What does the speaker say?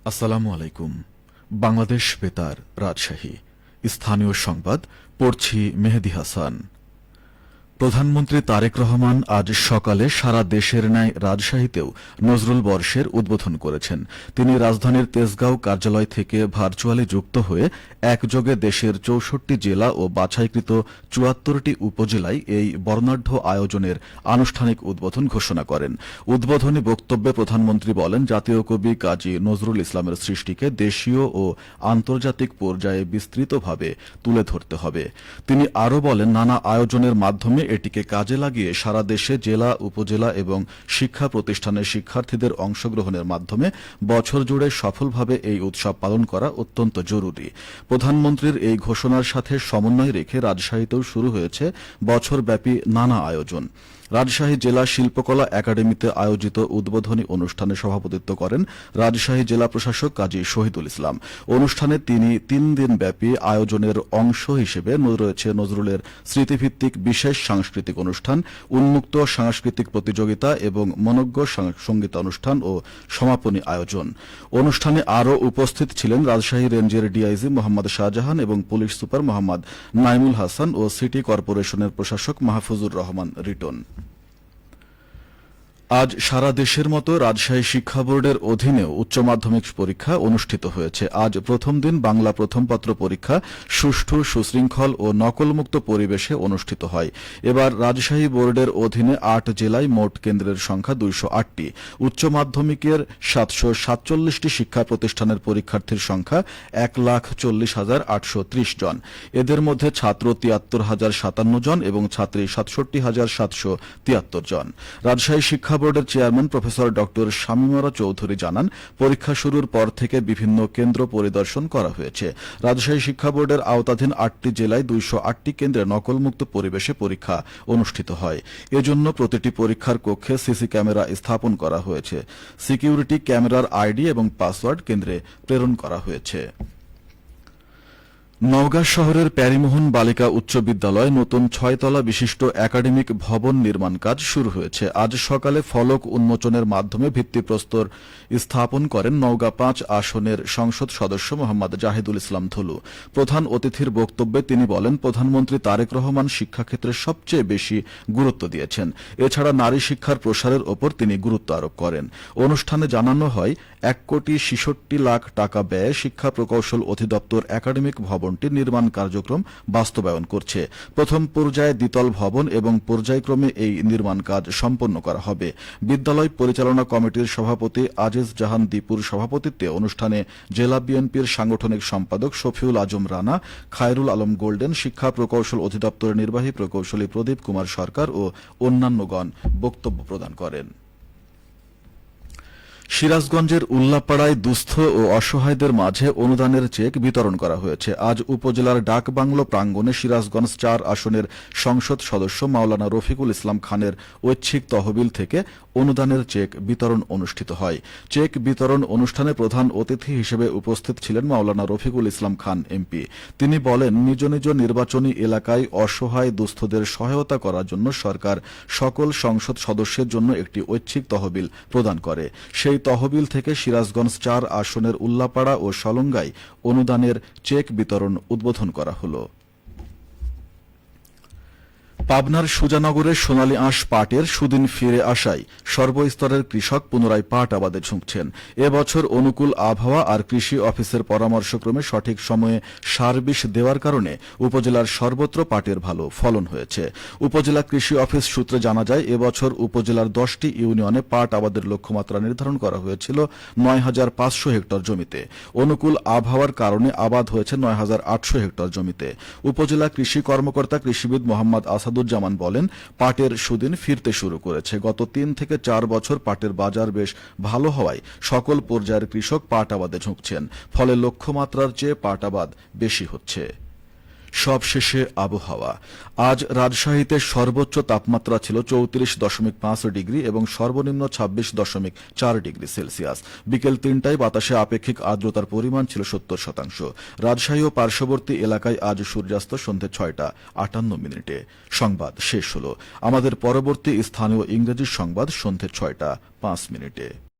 আসসালামু আলাইকুম। বাংলাদেশ বেতার, রাজশাহী। স্থানীয় সংবাদ পড়ছি মেহেদী হাসান। প্রধানমন্ত্রী তারেক রহমান আজ সকালে সারা দেশের ন্যায় রাজশাহীতেও নজরুল বর্ষের উদ্বোধন করেছেন। তিনি রাজধানীর তেজগাঁও কার্যালয় থেকে ভার্চুয়ালি যুক্ত হয়ে একযোগে দেশের ৬৪ জেলা ও বাছাইকৃত ৭৪টি উপজেলায় এই বর্ণাঢ্য আয়োজনের আনুষ্ঠানিক উদ্বোধন ঘোষণা করেন। উদ্বোধনী বক্তব্যে প্রধানমন্ত্রী বলেন, জাতীয় কবি কাজী নজরুল ইসলামের সৃষ্টিকে দেশীয় ও আন্তর্জাতিক পর্যায়ে বিস্তৃতভাবে তুলে ধরতে হবে। তিনি আরও বলেন, নানা আয়োজনের মাধ্যমে এটিকে কাজে লাগিয়ে সারা দেশে জেলা, উপজেলা এবং শিক্ষা প্রতিষ্ঠানের শিক্ষার্থীদের অংশগ্রহণের মাধ্যমে বছর জুড়ে সফলভাবে এই উৎসব পালন করা অত্যন্ত জরুরি। প্রধানমন্ত্রীর এই ঘোষণার সাথে সমন্বয় রেখে রাজশাহীতেও শুরু হয়েছে বছরব্যাপী নানা আয়োজন। রাজশাহী জেলা শিল্পকলা একাডেমিতে আয়োজিত উদ্বোধনী অনুষ্ঠানে সভাপতিত্ব করেন রাজশাহী জেলা প্রশাসক কাজী শহীদুল ইসলাম। অনুষ্ঠানে তিনি ৩ দিনব্যাপী আয়োজনের অংশ হিসেবে রয়েছে নজরুলের স্মৃতিভিত্তিক বিশেষ সাংস্কৃতিক অনুষ্ঠান, উন্মুক্ত সাংস্কৃতিক প্রতিযোগিতা এবং মনোজ্ঞ সঙ্গীতানুষ্ঠান ও সমাপনী আয়োজন। অনুষ্ঠানে আরও উপস্থিত ছিলেন রাজশাহী রেঞ্জের ডিআইজি মোহাম্মদ শাহজাহান এবং পুলিশ সুপার মোহাম্মদ নাইমুল হাসান ও সিটি কর্পোরেশনের প্রশাসক মাহফুজুর রহমান রিটন। আজ সারা দেশের মতো রাজশাহী শিক্ষা বোর্ডের অধীনেও উচ্চ মাধ্যমিক পরীক্ষা অনুষ্ঠিত হয়েছে। আজ প্রথম দিন বাংলা প্রথম পত্র পরীক্ষা সুষ্ঠু, সুশৃঙ্খল ও নকলমুক্ত পরিবেশে অনুষ্ঠিত হয়। এবার রাজশাহী বোর্ডের অধীনে ৮ জেলায় মোট কেন্দ্রের সংখ্যা ২০৮টি। উচ্চ মাধ্যমিকের ৭৪৭টি শিক্ষা প্রতিষ্ঠানের পরীক্ষার্থীর সংখ্যা ১,৪০,৮৩০ জন। এদের মধ্যে ছাত্র ৭৩,০৫৭ জন এবং ছাত্রী ৬৭,৭৭৩ জন। রাজশাহী শিক্ষা বোর্ডের চেয়ারম্যান প্রফেসর ড শামীমারা চৌধুরী জানান, পরীক্ষা শুরুর পর থেকে বিভিন্ন কেন্দ্র পরিদর্শন করা হয়েছে। রাজশাহী শিক্ষা বোর্ডের আওতাধীন ৮টি জেলায় ২০৮টি কেন্দ্রে নকলমুক্ত পরিবেশে পরীক্ষা অনুষ্ঠিত হয়। এজন্য প্রতিটি পরীক্ষার কক্ষে সিসি ক্যামেরা স্থাপন করা হয়েছে। সিকিউরিটি ক্যামেরার আইডি এবং পাসওয়ার্ড কেন্দ্রে প্রেরণ করা হয়েছে। নওগাঁ শহরের প্যারীমোহন বালিকা উচ্চ বিদ্যালয়ে নতুন ৬ তলা বিশিষ্ট একাডেমিক ভবন নির্মাণ কাজ শুরু হয়েছে। আজ সকালে ফলক উন্মোচনের মাধ্যমে ভিত্তিপ্রস্তর স্থাপন করেন নওগাঁ ৫ আসনের সংসদ সদস্য মোহাম্মদ জাহিদুল ইসলাম ধুলু। প্রধান অতিথির বক্তব্যে তিনি বলেন, প্রধানমন্ত্রী তারেক রহমান শিক্ষাক্ষেত্রে সবচেয়ে বেশি গুরুত্ব দিয়েছেন। এছাড়া নারী শিক্ষার প্রসারের ওপর তিনি গুরুত্ব আরোপ করেন। অনুষ্ঠানে জানানো হয়, ১,৬৬,০০,০০০ টাকা ব্যয়ে শিক্ষা প্রকৌশল অধিদপ্তর একাডেমিক ভবনটির নির্মাণ কার্যক্রম বাস্তবায়ন করছে। প্রথম পর্যায়ে দ্বিতল ভবন এবং পর্যায়ক্রমে এই নির্মাণ কাজ সম্পন্ন করা হবে। বিদ্যালয় পরিচালনা কমিটির সভাপতি আজিজ জাহান দীপুর সভাপতিত্বে অনুষ্ঠানে জেলা বিএনপির সাংগঠনিক সম্পাদক শফিউল আজম রানা, খায়রুল আলম গোল্ডেন, শিক্ষা প্রকৌশল অধিদপ্তরের নির্বাহী প্রকৌশলী প্রদীপ কুমার সরকার ও অন্যান্যগণ বক্তব্য প্রদান করেন। সিরাজগঞ্জের উল্লাপাড়ায় দুস্থ ও অসহায়দের মাঝে অনুদানের চেক বিতরণ করা হয়েছে। আজ উপজেলার ডাকবাংলো প্রাঙ্গণে সিরাজগঞ্জ ৪ আসনের সংসদ সদস্য মাওলানা রফিকুল ইসলাম খানের ঐচ্ছিক তহবিল থেকে অনুদানের চেক বিতরণ অনুষ্ঠিত হয়। চেক বিতরণ অনুষ্ঠানে প্রধান অতিথি হিসেবে উপস্থিত ছিলেন মাওলানা রফিকুল ইসলাম খান এমপি। তিনি বলেন, নিজ নিজ নির্বাচনী এলাকায় অসহায় দুস্থদের সহায়তা করার জন্য সরকার সকল সংসদ সদস্যের জন্য একটি ঐচ্ছিক তহবিল প্রদান করে। সেই তহবিল থেকে সিরাজগঞ্জ ৪ আসনের উল্লাপাড়া ও সলঙ্গায় অনুদানের চেক বিতরণ উদ্বোধন করা হলো। পাবনার সুজানগরের সোনালী আঁশ পাটের সুদিন ফিরে আসায় সর্বস্তরের কৃষক পুনরায় পাট আবাদে ঝুঁকছেন। এবছর অনুকূল আবহাওয়া আর কৃষি অফিসের পরামর্শক্রমে সঠিক সময়ে সার বিষ দেওয়ার কারণে উপজেলার সর্বত্র পাটের ভালো ফলন হয়েছে। উপজেলা কৃষি অফিস সূত্রে জানা যায়, এবছর উপজেলার ১০টি ইউনিয়নে পাট আবাদের লক্ষ্যমাত্রা নির্ধারণ করা হয়েছিল ৯,৫০০ হেক্টর জমিতে। অনুকূল আবহাওয়ার কারণে আবাদ হয়েছে ৯,৮০০ হেক্টর জমিতে। উপজেলা কৃষি কর্মকর্তা কৃষিবিদ মোহাম্মদ আসাদুজ্জামান বলেন, পাটের সুদিন ফিরতে শুরু করেছে। গত ৩ থেকে ৪ বছর পাটের বাজার বেশ ভালো হওয়ায় সকল পর্যায়ের কৃষক পাট আবাদে ঝুঁকছেন। ফলে লক্ষ্যমাত্রার চেয়ে পাট আবাদ বেশি হচ্ছে। সবশেষে আবহাওয়া। আজ রাজশাহীতে সর্বোচ্চ তাপমাত্রা ছিল ৩৪.৫ ডিগ্রি এবং সর্বনিম্ন ২৬.৪ ডিগ্রি সেলসিয়াস। বিকেল ৩টায় বাতাসে আপেক্ষিক আর্দ্রতার পরিমাণ ছিল ৭০%। রাজশাহী ও পার্শ্ববর্তী এলাকায় আজ সূর্যাস্ত সন্ধে ৬টা৫৮। সংবাদ শেষ হল। আমাদের পরবর্তী স্থানীয় ইংরেজি সংবাদ সন্ধে ৬টা৫।